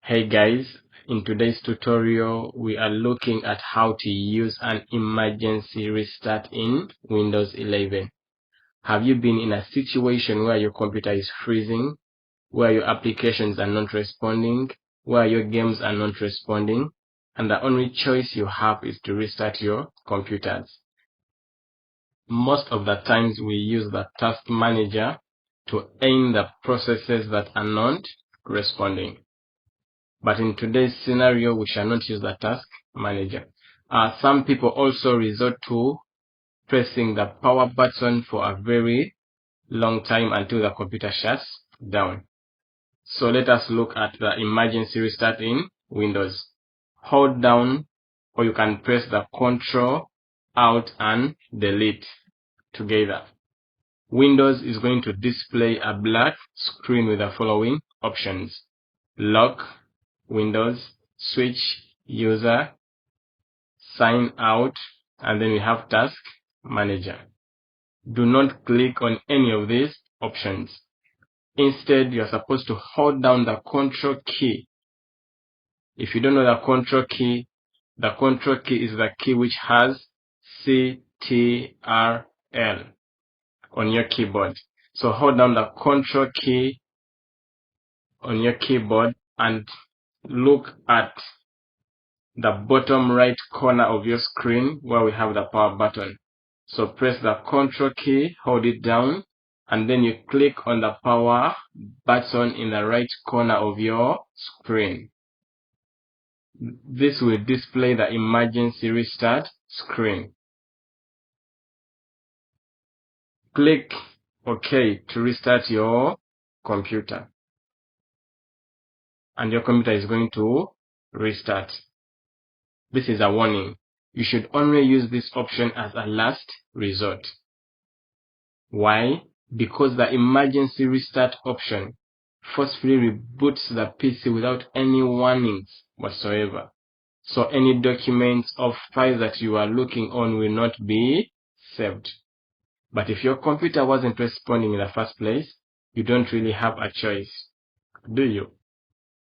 Hey guys, in today's tutorial we are looking at how to use an emergency restart in Windows 11. Have you been in a situation where your computer is freezing, where your applications are not responding, where your games are not responding, and the only choice you have is to restart your computers? Most of the times we use the task manager to end the processes that are not responding. But in today's scenario, we shall not use the task manager. Some people also resort to pressing the power button for a very long time until the computer shuts down. So let us look at the emergency restart in Windows. Hold down, or you can press the Control, Alt and Delete together. Windows is going to display a black screen with the following options: Lock, Windows, Switch, User, Sign Out, and then we have Task Manager. Do not click on any of these options. Instead, you're supposed to hold down the Control key. If you don't know the Control key is the key which has CTRL on your keyboard. So hold down the Control key on your keyboard and look at the bottom right corner of your screen where we have the power button. So press the Control key, hold it down, and then you click on the power button in the right corner of your screen. This will display the emergency restart screen. Click OK to restart your computer, and your computer is going to restart. This is a warning. You should only use this option as a last resort. Why? Because the emergency restart option forcefully reboots the PC without any warnings whatsoever. So any documents or files that you are looking on will not be saved. But if your computer wasn't responding in the first place, you don't really have a choice, do you?